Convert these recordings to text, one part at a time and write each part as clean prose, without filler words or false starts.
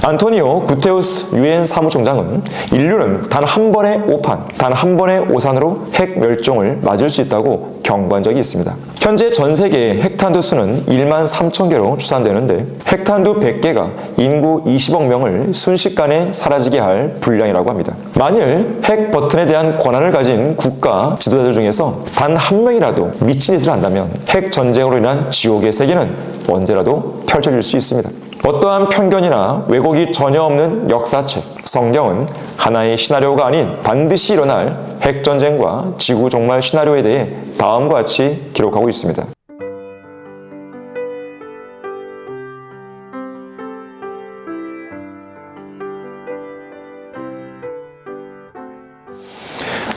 안토니오 구테우스 유엔 사무총장은 인류는 단 한 번의 오판, 단 한 번의 오산으로 핵 멸종을 맞을 수 있다고 경고한 적이 있습니다. 현재 전 세계의 핵탄두 수는 1만 3천 개로 추산되는데 핵탄두 100개가 인구 20억 명을 순식간에 사라지게 할 분량이라고 합니다. 만일 핵 버튼에 대한 권한을 가진 국가 지도자들 중에서 단 한 명이라도 미친 짓을 한다면 핵 전쟁으로 인한 지옥의 세계는 언제라도 펼쳐질 수 있습니다. 어떠한 편견이나 왜곡이 전혀 없는 역사책, 성경은 하나의 시나리오가 아닌 반드시 일어날 핵전쟁과 지구 종말 시나리오에 대해 다음과 같이 기록하고 있습니다.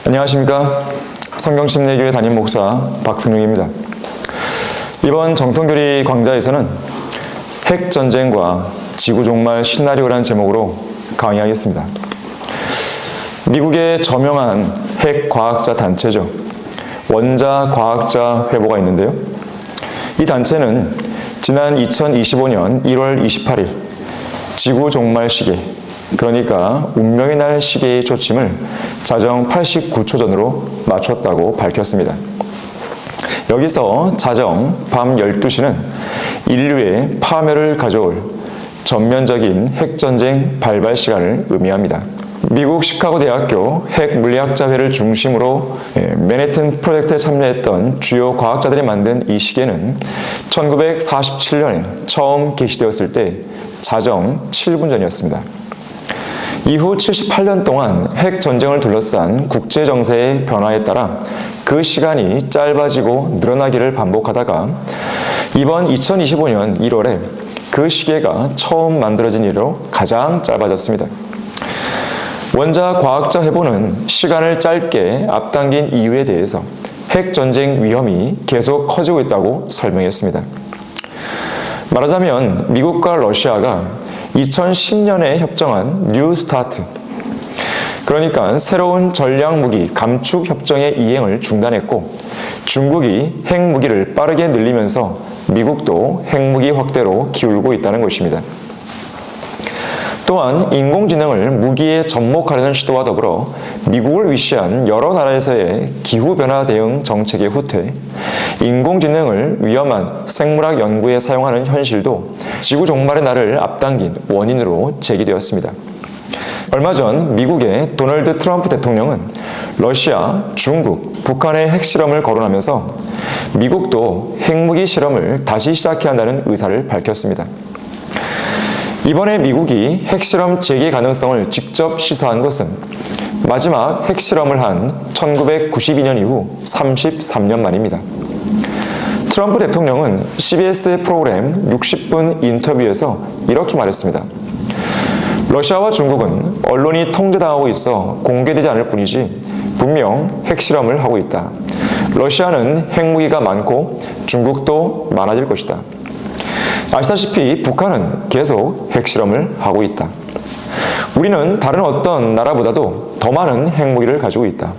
안녕하십니까. 성경심리교회 담임 목사 박승용입니다. 이번 정통교리 강좌에서는 핵전쟁과 지구종말 시나리오라는 제목으로 강의하겠습니다. 미국의 저명한 핵과학자 단체죠. 원자과학자 회보가 있는데요. 이 단체는 지난 2025년 1월 28일 지구종말 시계, 그러니까 운명의 날 시계의 초침을 자정 89초 전으로 맞췄다고 밝혔습니다. 여기서 자정 밤 12시는 인류의 파멸을 가져올 전면적인 핵전쟁 발발 시간을 의미합니다. 미국 시카고 대학교 핵물리학자회를 중심으로 맨해튼 프로젝트에 참여했던 주요 과학자들이 만든 이 시계는 1947년에 처음 게시되었을 때 자정 7분 전이었습니다. 이후 78년 동안 핵전쟁을 둘러싼 국제정세의 변화에 따라 그 시간이 짧아지고 늘어나기를 반복하다가 이번 2025년 1월에 그 시계가 처음 만들어진 이래로 가장 짧아졌습니다. 원자과학자 회보는 시간을 짧게 앞당긴 이유에 대해서 핵전쟁 위험이 계속 커지고 있다고 설명했습니다. 말하자면 미국과 러시아가 2010년에 협정한 뉴 스타트, 그러니까 새로운 전략무기 감축 협정의 이행을 중단했고 중국이 핵무기를 빠르게 늘리면서 미국도 핵무기 확대로 기울고 있다는 것입니다. 또한 인공지능을 무기에 접목하려는 시도와 더불어 미국을 위시한 여러 나라에서의 기후변화 대응 정책의 후퇴, 인공지능을 위험한 생물학 연구에 사용하는 현실도 지구 종말의 날을 앞당긴 원인으로 제기되었습니다. 얼마 전 미국의 도널드 트럼프 대통령은 러시아, 중국, 북한의 핵실험을 거론하면서 미국도 핵무기 실험을 다시 시작해야 한다는 의사를 밝혔습니다. 이번에 미국이 핵실험 재개 가능성을 직접 시사한 것은 마지막 핵실험을 한 1992년 이후 33년 만입니다. 트럼프 대통령은 CBS의 프로그램 60분 인터뷰에서 이렇게 말했습니다. 러시아와 중국은 언론이 통제당하고 있어 공개되지 않을 뿐이지 분명 핵실험을 하고 있다. 러시아는 핵무기가 많고 중국도 많아질 것이다. 아시다시피 북한은 계속 핵실험을 하고 있다. 우리는 다른 어떤 나라보다도 더 많은 핵무기를 가지고 있다.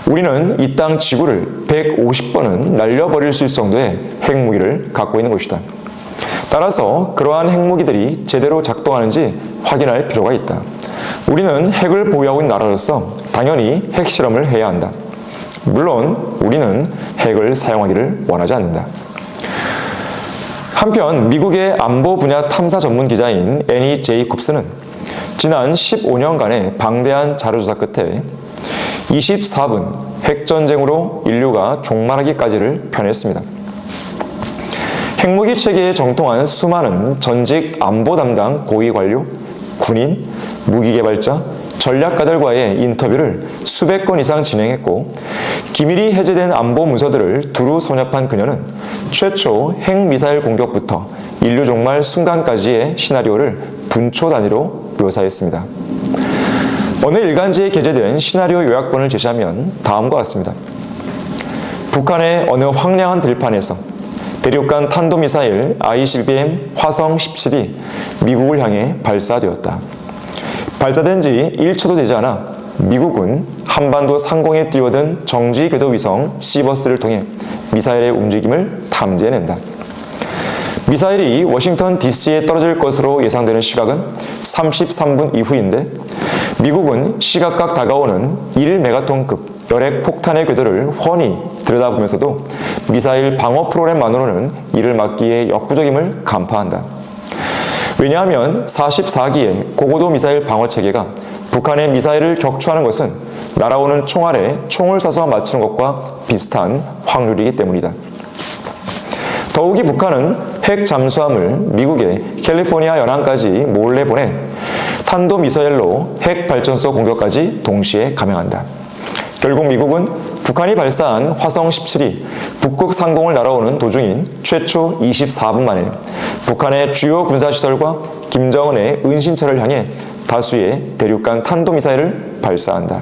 우리는 이 땅 지구를 150번은 날려버릴 수 있을 정도의 핵무기를 갖고 있는 것이다. 따라서 그러한 핵무기들이 제대로 작동하는지 확인할 필요가 있다. 우리는 핵을 보유하고 있는 나라로서 당연히 핵실험을 해야 한다. 물론 우리는 핵을 사용하기를 원하지 않는다. 한편 미국의 안보 분야 탐사 전문 기자인 애니 제이콥스는 지난 15년간의 방대한 자료조사 끝에 24분 핵전쟁으로 인류가 종말하기까지를 편했습니다. 핵무기 체계에 정통한 수많은 전직 안보 담당 고위 관료, 군인, 무기개발자, 전략가들과의 인터뷰를 수백 건 이상 진행했고 기밀이 해제된 안보 문서들을 두루 섭렵한 그녀는 최초 핵미사일 공격부터 인류 종말 순간까지의 시나리오를 분초 단위로 묘사했습니다. 어느 일간지에 게재된 시나리오 요약본을 제시하면 다음과 같습니다. 북한의 어느 황량한 들판에서 대륙간 탄도미사일 ICBM 화성 17이 미국을 향해 발사되었다. 발사된 지 1초도 되지 않아 미국은 한반도 상공에 띄워든 정지궤도 위성 시버스를 통해 미사일의 움직임을 탐지해낸다. 미사일이 워싱턴 DC에 떨어질 것으로 예상되는 시각은 33분 이후인데 미국은 시각각 다가오는 1메가톤급 열핵 폭탄의 궤도를 훤히 들여다보면서도 미사일 방어 프로그램만으로는 이를 막기에 역부족임을 간파한다. 왜냐하면 44기의 고고도 미사일 방어 체계가 북한의 미사일을 격추하는 것은 날아오는 총알에 총을 쏴서 맞추는 것과 비슷한 확률이기 때문이다. 더욱이 북한은 핵 잠수함을 미국의 캘리포니아 연안까지 몰래 보내 탄도미사일로 핵 발전소 공격까지 동시에 감행한다. 결국 미국은 북한이 발사한 화성 17이 북극 상공을 날아오는 도중인 최초 24분 만에 북한의 주요 군사시설과 김정은의 은신처를 향해 다수의 대륙간 탄도미사일을 발사한다.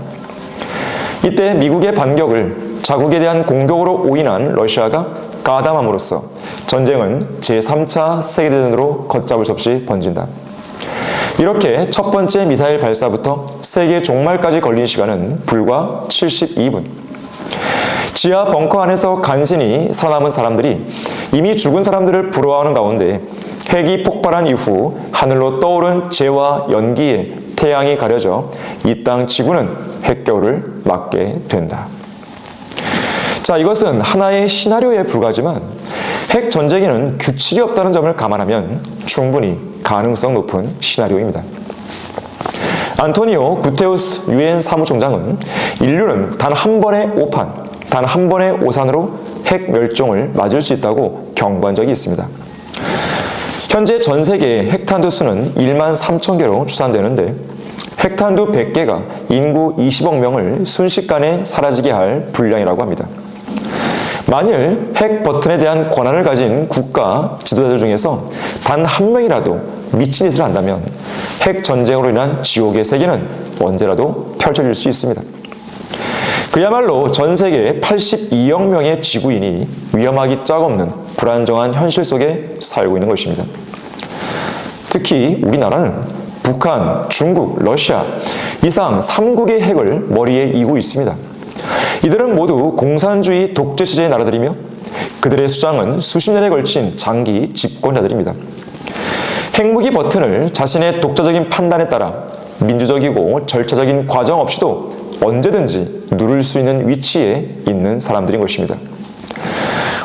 이때 미국의 반격을 자국에 대한 공격으로 오인한 러시아가 가담함으로써 전쟁은 제3차 세계대전으로 걷잡을 수 없이 번진다. 이렇게 첫 번째 미사일 발사부터 세계 종말까지 걸린 시간은 불과 72분. 지하 벙커 안에서 간신히 살아남은 사람들이 이미 죽은 사람들을 부러워하는 가운데 핵이 폭발한 이후 하늘로 떠오른 재와 연기에 태양이 가려져 이 땅 지구는 핵겨울을 맞게 된다. 자, 이것은 하나의 시나리오에 불과하지만 핵 전쟁에는 규칙이 없다는 점을 감안하면 충분히 가능성 높은 시나리오입니다. 안토니오 구테우스 유엔 사무총장은 인류는 단 한 번의 오판, 단 한 번의 오산으로 핵 멸종을 맞을 수 있다고 경고한 적이 있습니다. 현재 전 세계의 핵탄두 수는 1만 3천 개로 추산되는데 핵탄두 100개가 인구 20억 명을 순식간에 사라지게 할 분량이라고 합니다. 만일 핵 버튼에 대한 권한을 가진 국가 지도자들 중에서 단 한 명이라도 미친 짓을 한다면 핵 전쟁으로 인한 지옥의 세계는 언제라도 펼쳐질 수 있습니다. 그야말로 전 세계 82억 명의 지구인이 위험하기 짝없는 불안정한 현실 속에 살고 있는 것입니다. 특히 우리나라는 북한, 중국, 러시아 이상 3국의 핵을 머리에 이고 있습니다. 이들은 모두 공산주의 독재 체제의 나라들이며 그들의 수장은 수십 년에 걸친 장기 집권자들입니다. 핵무기 버튼을 자신의 독자적인 판단에 따라 민주적이고 절차적인 과정 없이도 언제든지 누를 수 있는 위치에 있는 사람들인 것입니다.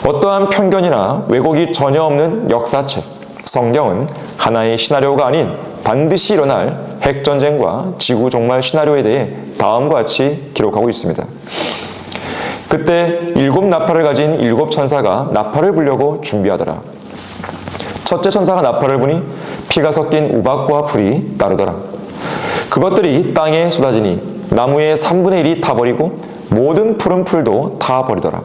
어떠한 편견이나 왜곡이 전혀 없는 역사책, 성경은 하나의 시나리오가 아닌 반드시 일어날 핵전쟁과 지구 종말 시나리오에 대해 다음과 같이 기록하고 있습니다. 그때 7 나팔을 가진 7 천사가 나팔을 불려고 준비하더라. 첫째 천사가 나팔을 부니 피가 섞인 우박과 불이 따르더라. 그것들이 땅에 쏟아지니 나무의 3분의 1이 타버리고 모든 푸른 풀도 타버리더라.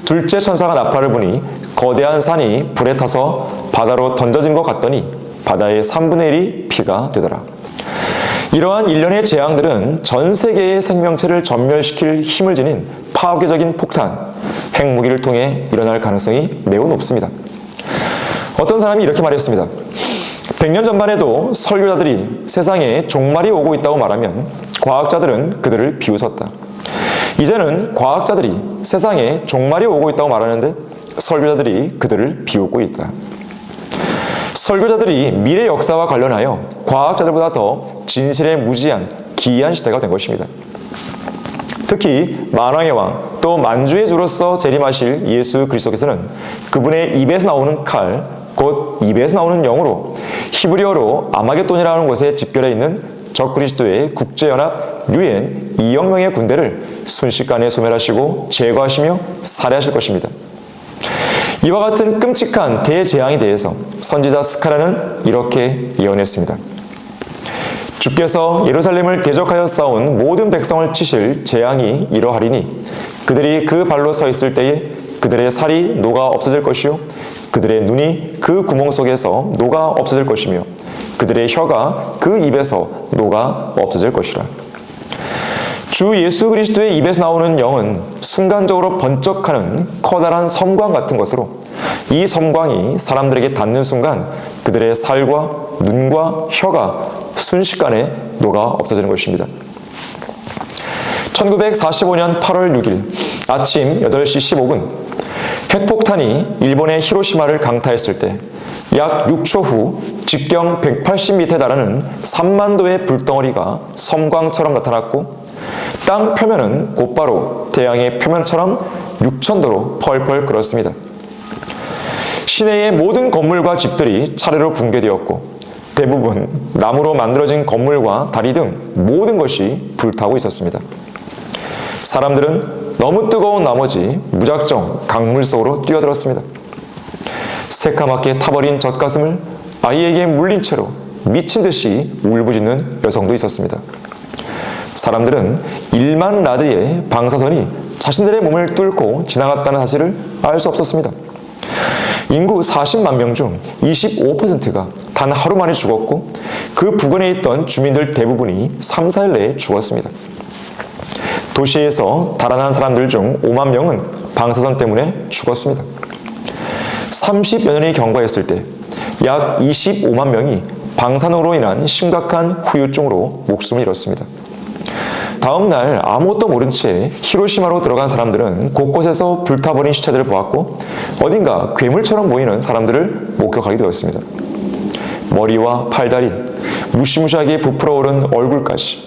둘째 천사가 나팔을 부니 거대한 산이 불에 타서 바다로 던져진 것 같더니 바다의 3분의 1이 피가 되더라. 이러한 일련의 재앙들은 전 세계의 생명체를 전멸시킬 힘을 지닌 파괴적인 폭탄, 핵무기를 통해 일어날 가능성이 매우 높습니다. 어떤 사람이 이렇게 말했습니다. 100년 전만 해도 설교자들이 세상에 종말이 오고 있다고 말하면 과학자들은 그들을 비웃었다. 이제는 과학자들이 세상에 종말이 오고 있다고 말하는데 설교자들이 그들을 비웃고 있다. 설교자들이 미래 역사와 관련하여 과학자들보다 더 진실에 무지한 기이한 시대가 된 것입니다. 특히 만왕의 왕, 또 만주의 주로서 재림하실 예수 그리스도께서는 그분의 입에서 나오는 칼, 곧 입에서 나오는 영으로 히브리어로 아마겟돈이라는 곳에 집결해 있는 적그리스도의 국제연합 유엔 2억 명의 군대를 순식간에 소멸하시고 제거하시며 살해하실 것입니다. 이와 같은 끔찍한 대재앙에 대해서 선지자 스가랴는 이렇게 예언했습니다. 주께서 예루살렘을 대적하여 싸운 모든 백성을 치실 재앙이 이러하리니 그들이 그 발로 서 있을 때에 그들의 살이 녹아 없어질 것이요 그들의 눈이 그 구멍 속에서 녹아 없어질 것이며 그들의 혀가 그 입에서 녹아 없어질 것이라. 주 예수 그리스도의 입에서 나오는 영은 순간적으로 번쩍하는 커다란 섬광 같은 것으로 이 섬광이 사람들에게 닿는 순간 그들의 살과 눈과 혀가 순식간에 녹아 없어지는 것입니다. 1945년 8월 6일 아침 8시 15분 핵폭탄이 일본의 히로시마를 강타했을 때 약 6초 후 직경 180m에 달하는 3만 도의 불덩어리가 섬광처럼 나타났고 땅 표면은 곧바로 태양의 표면처럼 6,000도로 펄펄 끓었습니다. 시내의 모든 건물과 집들이 차례로 붕괴되었고 대부분 나무로 만들어진 건물과 다리 등 모든 것이 불타고 있었습니다. 사람들은 너무 뜨거운 나머지 무작정 강물 속으로 뛰어들었습니다. 새까맣게 타버린 젖가슴을 아이에게 물린 채로 미친 듯이 울부짖는 여성도 있었습니다. 사람들은 1만 라드의 방사선이 자신들의 몸을 뚫고 지나갔다는 사실을 알 수 없었습니다. 인구 40만 명 중 25%가 단 하루 만에 죽었고 그 부근에 있던 주민들 대부분이 3, 4일 내에 죽었습니다. 도시에서 달아난 사람들 중 5만 명은 방사선 때문에 죽었습니다. 30여 년이 경과했을 때 약 25만 명이 방사능으로 인한 심각한 후유증으로 목숨을 잃었습니다. 다음 날 아무것도 모른 채 히로시마로 들어간 사람들은 곳곳에서 불타버린 시체들을 보았고 어딘가 괴물처럼 보이는 사람들을 목격하게 되었습니다. 머리와 팔다리, 무시무시하게 부풀어 오른 얼굴까지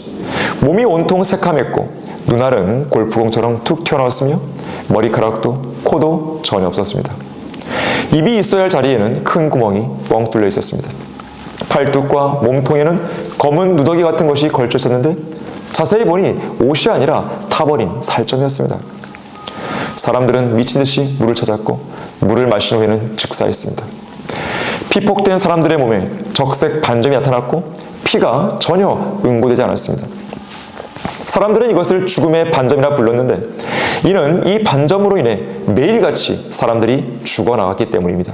몸이 온통 새카맸고 눈알은 골프공처럼 툭 튀어나왔으며 머리카락도 코도 전혀 없었습니다. 입이 있어야 할 자리에는 큰 구멍이 뻥 뚫려 있었습니다. 팔뚝과 몸통에는 검은 누더기 같은 것이 걸쳐 있었는데 자세히 보니 옷이 아니라 타버린 살점이었습니다. 사람들은 미친 듯이 물을 찾았고 물을 마신 후에는 즉사했습니다. 피폭된 사람들의 몸에 적색 반점이 나타났고 피가 전혀 응고되지 않았습니다. 사람들은 이것을 죽음의 반점이라 불렀는데 이는 이 반점으로 인해 매일같이 사람들이 죽어나갔기 때문입니다.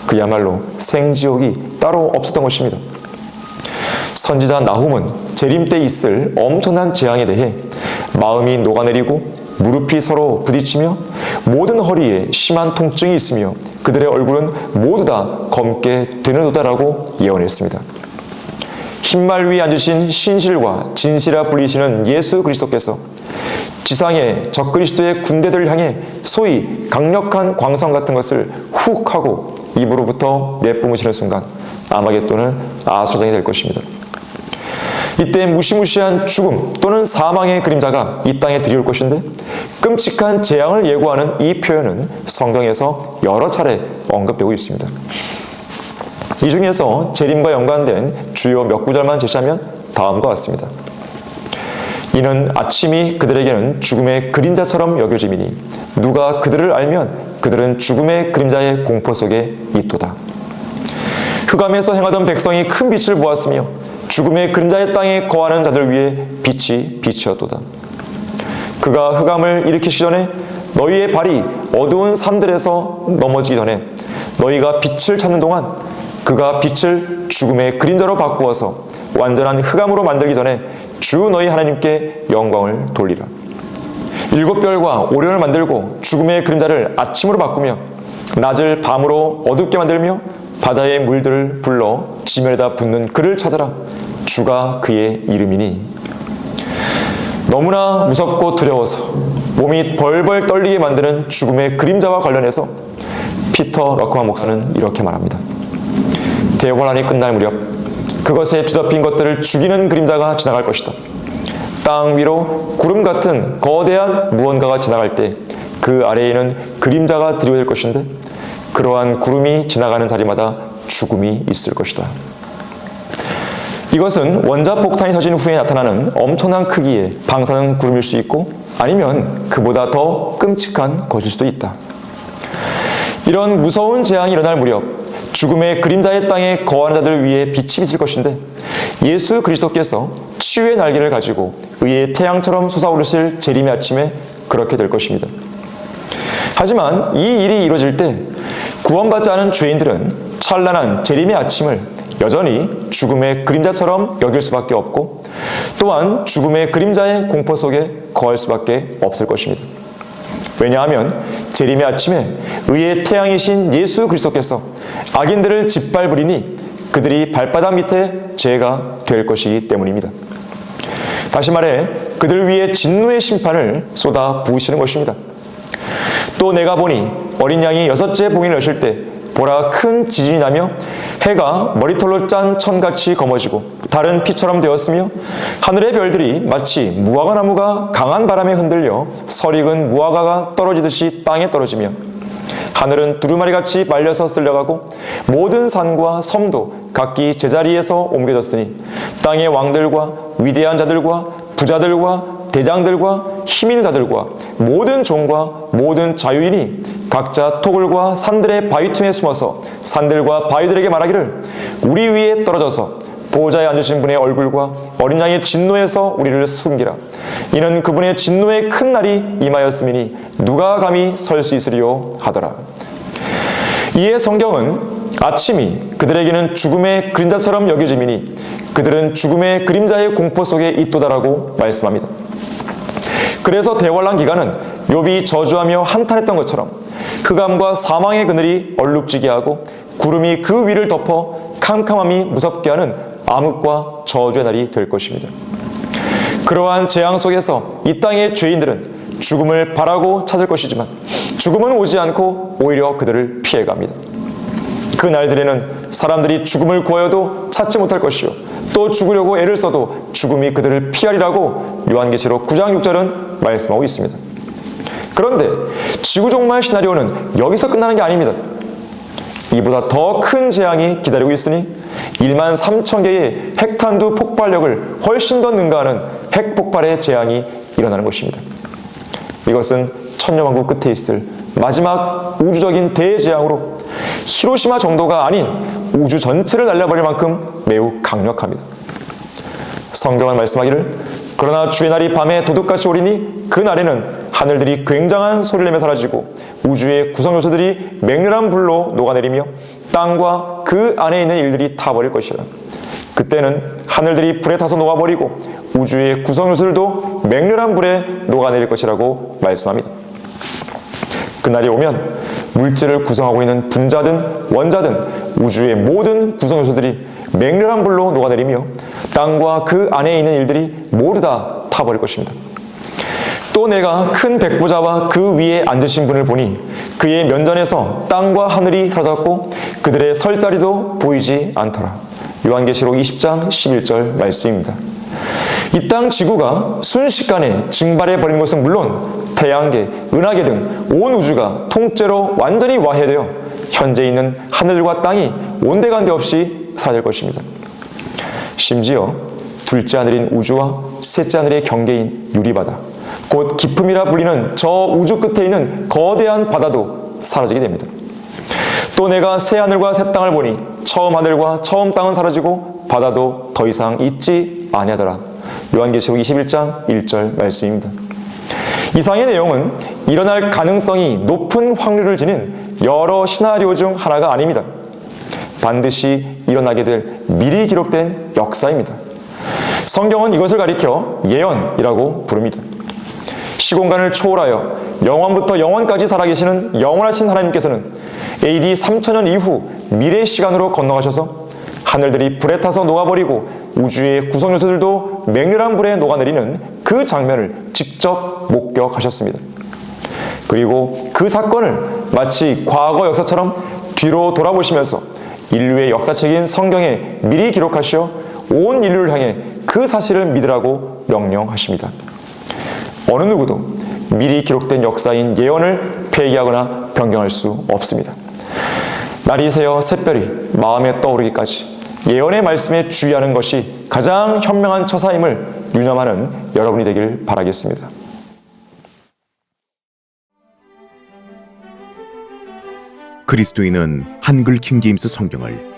그야말로 생지옥이 따로 없었던 것입니다. 선지자 나훔은 재림 때 있을 엄청난 재앙에 대해 마음이 녹아내리고 무릎이 서로 부딪히며 모든 허리에 심한 통증이 있으며 그들의 얼굴은 모두 다 검게 되는도다라고 예언했습니다. 흰말 위에 앉으신 신실과 진실아 불리시는 예수 그리스도께서 지상의 적그리스도의 군대들을 향해 소위 강력한 광선 같은 것을 훅 하고 입으로부터 내뿜으시는 순간 아마겟돈은 아수라장이 될 것입니다. 이때 무시무시한 죽음 또는 사망의 그림자가 이 땅에 들이올 것인데 끔찍한 재앙을 예고하는 이 표현은 성경에서 여러 차례 언급되고 있습니다. 이 중에서 재림과 연관된 주요 몇 구절만 제시하면 다음과 같습니다. 이는 아침이 그들에게는 죽음의 그림자처럼 여겨짐이니 누가 그들을 알면 그들은 죽음의 그림자의 공포 속에 있도다. 흑암에서 행하던 백성이 큰 빛을 보았으며 죽음의 그림자의 땅에 거하는 자들 위에 빛이 비치었도다. 그가 흑암을 일으키시기 전에 너희의 발이 어두운 산들에서 넘어지기 전에 너희가 빛을 찾는 동안 그가 빛을 죽음의 그림자로 바꾸어서 완전한 흑암으로 만들기 전에 주 너희 하나님께 영광을 돌리라. 7별과 오련을 만들고 죽음의 그림자를 아침으로 바꾸며 낮을 밤으로 어둡게 만들며 바다의 물들을 불러 지면에다 붓는 그를 찾아라. 주가 그의 이름이니. 너무나 무섭고 두려워서 몸이 벌벌 떨리게 만드는 죽음의 그림자와 관련해서 피터 러크만 목사는 이렇게 말합니다. 대환란이 끝날 무렵 그것에 뒤덮인 것들을 죽이는 그림자가 지나갈 것이다. 땅 위로 구름 같은 거대한 무언가가 지나갈 때 그 아래에는 그림자가 드리워질 것인데 그러한 구름이 지나가는 자리마다 죽음이 있을 것이다. 이것은 원자폭탄이 터진 후에 나타나는 엄청난 크기의 방사능 구름일 수 있고 아니면 그보다 더 끔찍한 것일 수도 있다. 이런 무서운 재앙이 일어날 무렵 죽음의 그림자의 땅에 거하는 자들 위에 빛이 비칠 것인데 예수 그리스도께서 치유의 날개를 가지고 의의 태양처럼 솟아오르실 재림의 아침에 그렇게 될 것입니다. 하지만 이 일이 이루어질 때 구원받지 않은 죄인들은 찬란한 재림의 아침을 여전히 죽음의 그림자처럼 여길 수밖에 없고 또한 죽음의 그림자의 공포 속에 거할 수밖에 없을 것입니다. 왜냐하면 재림의 아침에 의의 태양이신 예수 그리스도께서 악인들을 짓밟으리니 그들이 발바닥 밑에 죄가 될 것이기 때문입니다. 다시 말해 그들 위에 진노의 심판을 쏟아 부으시는 것입니다. 또 내가 보니 어린 양이 6째 봉인을 여실 때 보라 큰 지진이 나며 해가 머리털로 짠 천같이 검어지고 달은 피처럼 되었으며 하늘의 별들이 마치 무화과 나무가 강한 바람에 흔들려 설익은 무화과가 떨어지듯이 땅에 떨어지며 하늘은 두루마리같이 말려서 쓸려가고 모든 산과 섬도 각기 제자리에서 옮겨졌으니 땅의 왕들과 위대한 자들과 부자들과 대장들과 힘 있는 자들과 모든 종과 모든 자유인이 각자 토굴과 산들의 바위 틈에 숨어서 산들과 바위들에게 말하기를 우리 위에 떨어져서 보호자에 앉으신 분의 얼굴과 어린 양의 진노에서 우리를 숨기라. 이는 그분의 진노의 큰 날이 임하였음이니 누가 감히 설 수 있으리요 하더라. 이에 성경은 아침이 그들에게는 죽음의 그림자처럼 여겨짐이니 그들은 죽음의 그림자의 공포 속에 있도다라고 말씀합니다. 그래서 대환란 기간은 욥이 저주하며 한탄했던 것처럼 흑암과 사망의 그늘이 얼룩지게 하고 구름이 그 위를 덮어 캄캄함이 무섭게 하는 암흑과 저주의 날이 될 것입니다. 그러한 재앙 속에서 이 땅의 죄인들은 죽음을 바라고 찾을 것이지만 죽음은 오지 않고 오히려 그들을 피해갑니다. 그 날들에는 사람들이 죽음을 구하여도 찾지 못할 것이요 또 죽으려고 애를 써도 죽음이 그들을 피하리라고 요한계시록 9장 6절은 말씀하고 있습니다. 그런데 지구종말 시나리오는 여기서 끝나는 게 아닙니다. 이보다 더 큰 재앙이 기다리고 있으니 1만 3천 개의 핵탄두 폭발력을 훨씬 더 능가하는 핵폭발의 재앙이 일어나는 것입니다. 이것은 천년왕국 끝에 있을 마지막 우주적인 대재앙으로 히로시마 정도가 아닌 우주 전체를 날려버릴 만큼 매우 강력합니다. 성경은 말씀하기를 그러나 주의 날이 밤에 도둑같이 오리니 그 날에는 하늘들이 굉장한 소리를 내며 사라지고 우주의 구성요소들이 맹렬한 불로 녹아내리며 땅과 그 안에 있는 일들이 타버릴 것이라. 그때는 하늘들이 불에 타서 녹아버리고 우주의 구성요소들도 맹렬한 불에 녹아내릴 것이라고 말씀합니다. 그날이 오면 물질을 구성하고 있는 분자든 원자든 우주의 모든 구성요소들이 맹렬한 불로 녹아내리며 땅과 그 안에 있는 일들이 모두 다 타버릴 것입니다. 또 내가 큰 백보자와 그 위에 앉으신 분을 보니 그의 면전에서 땅과 하늘이 사라졌고 그들의 설 자리도 보이지 않더라. 요한계시록 20장 11절 말씀입니다. 이 땅 지구가 순식간에 증발해버린 것은 물론 태양계, 은하계 등 온 우주가 통째로 완전히 와해되어 현재 있는 하늘과 땅이 온데간데 없이 사라질 것입니다. 심지어 둘째 하늘인 우주와 셋째 하늘의 경계인 유리바다, 곧 기품이라 불리는 저 우주 끝에 있는 거대한 바다도 사라지게 됩니다. 또 내가 새 하늘과 새 땅을 보니 처음 하늘과 처음 땅은 사라지고 바다도 더 이상 있지 아니하더라. 요한계시록 21장 1절 말씀입니다. 이상의 내용은 일어날 가능성이 높은 확률을 지닌 여러 시나리오 중 하나가 아닙니다. 반드시 일어나게 될 미리 기록된 역사입니다. 성경은 이것을 가리켜 예언이라고 부릅니다. 시공간을 초월하여 영원부터 영원까지 살아계시는 영원하신 하나님께서는 AD 3000년 이후 미래 시간으로 건너가셔서 하늘들이 불에 타서 녹아버리고 우주의 구성요소들도 맹렬한 불에 녹아내리는 그 장면을 직접 목격하셨습니다. 그리고 그 사건을 마치 과거 역사처럼 뒤로 돌아보시면서 인류의 역사책인 성경에 미리 기록하시어 온 인류를 향해 그 사실을 믿으라고 명령하십니다. 어느 누구도 미리 기록된 역사인 예언을 폐기하거나 변경할 수 없습니다. 날이 새어 샛별이 마음에 떠오르기까지 예언의 말씀에 주의하는 것이 가장 현명한 처사임을 유념하는 여러분이 되길 바라겠습니다. 그리스도인은 한글 킹제임스 성경을